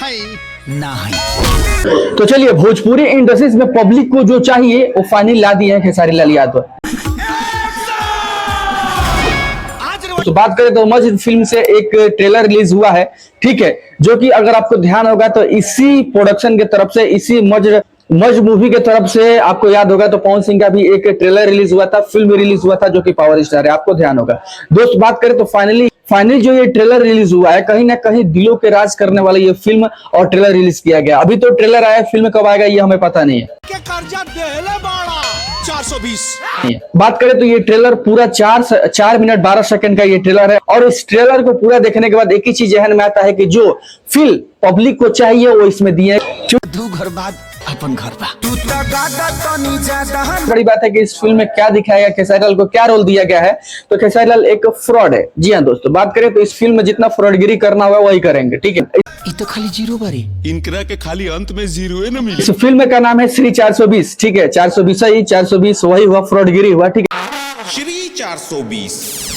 ना है। तो चलिए, भोजपुरी इंडस्ट्रीज में पब्लिक को जो चाहिए वो फाइनल ला दिए हैं खेसारी लाल यादव। तो बात करें तो मज फिल्म से एक ट्रेलर रिलीज हुआ है, ठीक है, जो कि अगर आपको ध्यान होगा तो इसी प्रोडक्शन के तरफ से, इसी मज मूवी के तरफ से, आपको याद होगा तो पवन सिंह का भी एक ट्रेलर रिलीज हुआ था, फिल्म रिलीज हुआ था जो कि पावर स्टार है, आपको ध्यान होगा। दोस्त बात करें तो फाइनली जो ये ट्रेलर रिलीज हुआ है, कहीं ना कहीं दिलों के राज करने वाला ये फिल्म और ट्रेलर रिलीज किया गया। अभी तो ट्रेलर आया, फिल्म कब आएगा ये हमें पता नहीं है। 420 बात करें तो ये ट्रेलर पूरा 4 मिनट 12 सेकंड का ये ट्रेलर है, और इस ट्रेलर को पूरा देखने के बाद एक ही चीज जहन में आता है कि जो फील पब्लिक को चाहिए वो इसमें दिए। दू घर बाद अपन घर बा। बड़ी बात है कि इस फिल्म में क्या दिखाया गया, खेसारी लाल को क्या रोल दिया गया है। तो खेसारी लाल एक फ्रॉड है। जी हाँ दोस्तों, बात करें तो इस फिल्म में जितना फ्रॉडगिरी करना हुआ वही करेंगे, ठीक है। ये तो खाली जीरो बारी, इनकरा के खाली अंत में जीरो है ना मिले। इस फिल्म का नाम है श्री 420, ठीक है, 420 वही हुआ, फ्रॉडगिरी हुआ, ठीक है। श्री 420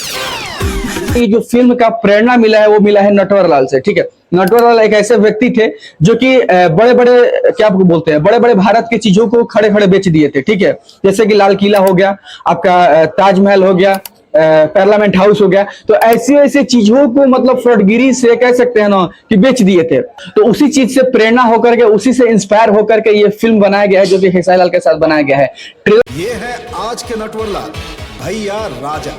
ये जो फिल्म का प्रेरणा मिला है वो मिला है नटवर लाल से, ठीक है। नटवर लाल एक ऐसे व्यक्ति थे जो कि बड़े बड़े, क्या आपको बोलते हैं, बड़े बड़े भारत की चीजों को खड़े खड़े बेच दिए थे, ठीक है। जैसे कि लाल किला हो गया, आपका ताजमहल हो गया, पार्लियामेंट हाउस हो गया। तो ऐसे चीजों को मतलब फ्रॉडगिरी से कह सकते हैं ना कि बेच दिए थे। तो उसी चीज से प्रेरणा होकर के, उसी से इंस्पायर होकर के ये फिल्म बनाया गया है, जो कि खेसारी लाल के साथ बनाया गया है। ये है आज के नटवर लाल भैया राजा।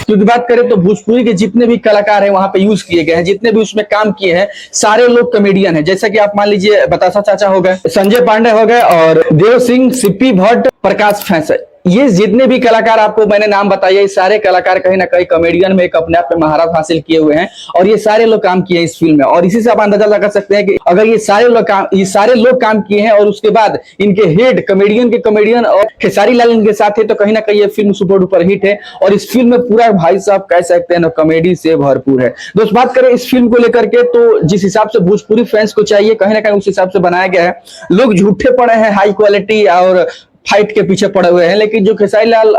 क्योंकि बात करें तो भोजपुरी के जितने भी कलाकार हैं वहां पे यूज किए गए हैं, जितने भी उसमें काम किए हैं, सारे लोग कॉमेडियन हैं। जैसा कि आप मान लीजिए बतासा चाचा हो गए, संजय पांडे हो गए, और देव सिंह, सिप्पी भट्ट, प्रकाश फैंसर, ये जितने भी कलाकार आपको मैंने नाम बताया, ये सारे कलाकार कहीं ना कहीं कॉमेडियन में एक अपने आप में महारत हासिल किए हुए हैं, और ये सारे लोग काम किए इस फिल्म में। और इसी से आप अंदाजा लगा सकते हैं कि अगर ये सारे लोग काम किए हैं और उसके बाद इनके हेड कॉमेडियन और खेसारी लाल इनके साथ है, तो कहीं ना कहीं ये फिल्म सुपर डुपर हिट है। और इस फिल्म में पूरा भाई साहब कह सकते हैं ना कॉमेडी से भरपूर है। दोस्त बात करें इस फिल्म को लेकर के, तो जिस हिसाब से भोजपुरी फैंस को चाहिए कहीं ना कहीं उस हिसाब से बनाया गया है। लोग झूठे पड़े हैं हाई क्वालिटी और फाइट के पीछे पड़े हुए हैं, लेकिन जो खेसारी लाल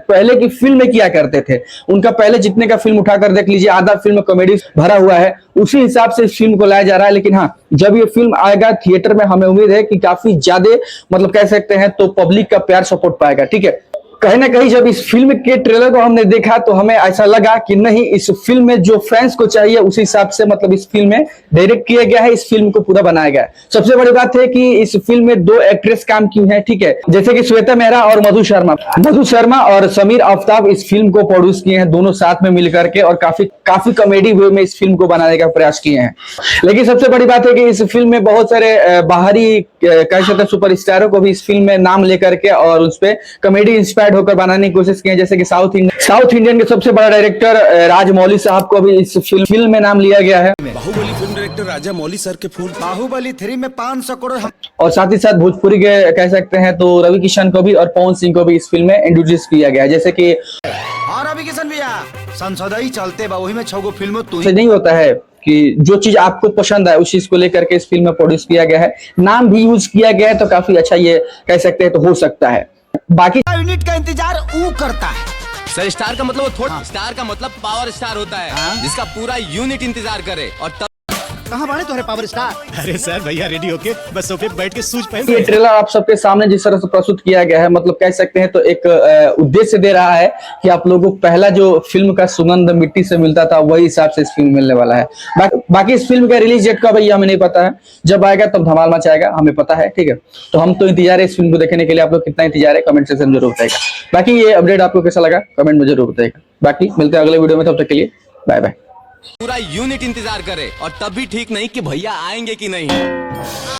पहले की फिल्म में किया करते थे, उनका पहले जितने का फिल्म उठाकर देख लीजिए, आधा फिल्म कॉमेडी भरा हुआ है, उसी हिसाब से इस फिल्म को लाया जा रहा है। लेकिन हाँ, जब ये फिल्म आएगा थिएटर में, हमें उम्मीद है कि काफी ज्यादा मतलब कह सकते हैं तो पब्लिक का प्यार सपोर्ट पाएगा, ठीक है। कहीं ना कहीं जब इस फिल्म के ट्रेलर को हमने देखा तो हमें ऐसा लगा कि नहीं, इस फिल्म में जो फैंस को चाहिए उस हिसाब से मतलब इस फिल्म में डायरेक्ट किया गया है, इस फिल्म को पूरा बनाया गया है। सबसे बड़ी बात है कि इस फिल्म में 2 एक्ट्रेस काम की हैं, ठीक है, जैसे कि श्वेता मेहरा और मधु शर्मा और समीर आफ्ताब इस फिल्म को प्रोड्यूस किए हैं, दोनों साथ में मिलकर के, और काफी कॉमेडी वे में इस फिल्म को बनाने का प्रयास किए हैं। लेकिन सबसे बड़ी बात है कि इस फिल्म में बहुत सारे बाहरी कह सकते हैं सुपरस्टारों को भी इस फिल्म में नाम लेकर के और उस पर कॉमेडी इंस्पायर्ड होकर बनाने की कोशिश की है। जैसे कि साउथ इंडियन के सबसे बड़ा डायरेक्टर राजमौली साहब को भी इस फिल्म में नाम लिया गया है। बाहुबली फिल्म डायरेक्टर राजा मौली सर के फूल, बाहुबली 3 में 500 करोड़। और साथ ही साथ भोजपुरी के कह सकते हैं तो रवि किशन को भी और पवन सिंह को भी इस फिल्म में इंट्रोड्यूस किया गया है। जैसे कि रवि किशन भैया संसद ही चलते बा, वही में 6 गो फिल्म तू नहीं होता है कि जो चीज आपको पसंद है उस चीज को लेकर के इस फिल्म में प्रोड्यूस किया गया है, नाम भी यूज किया गया है, तो काफी अच्छा ये कह सकते हैं तो हो सकता है। बाकी यूनिट का इंतजार वो करता है सर, स्टार का मतलब थोड़ा स्टार का मतलब पावर स्टार होता है, जिसका पूरा यूनिट इंतजार करे। और तब कहां बाड़े तुम्हारे पावर स्टार? अरे सर भैया रेडी होके बस सोफे पे बैठ के सूझ पहन। ये ट्रेलर आप सबके सामने जिस तरह से प्रस्तुत किया गया है, मतलब कह सकते हैं तो एक उद्देश्य दे रहा है कि आप लोगों को पहला जो फिल्म का सुगंध मिट्टी से मिलता था वही हिसाब से इस फिल्म मिलने वाला है। बाकी इस फिल्म का रिलीज डेट का भैया हमें नहीं पता है, जब आएगा तब धमाल मचाएगा, हमें पता है, ठीक है। तो हम तो इंतजार है इस फिल्म को देखने के लिए, आप लोग कितना इंतजार है कमेंट सेक्शन में जरूर बताएगा। बाकी ये अपडेट आपको कैसा लगा कमेंट में जरूर बताएगा। बाकी मिलते हैं अगले वीडियो में, तब तक के लिए बाय बाय। पूरा यूनिट इंतजार करे, और तब भी ठीक नहीं कि भैया आएंगे कि नहीं।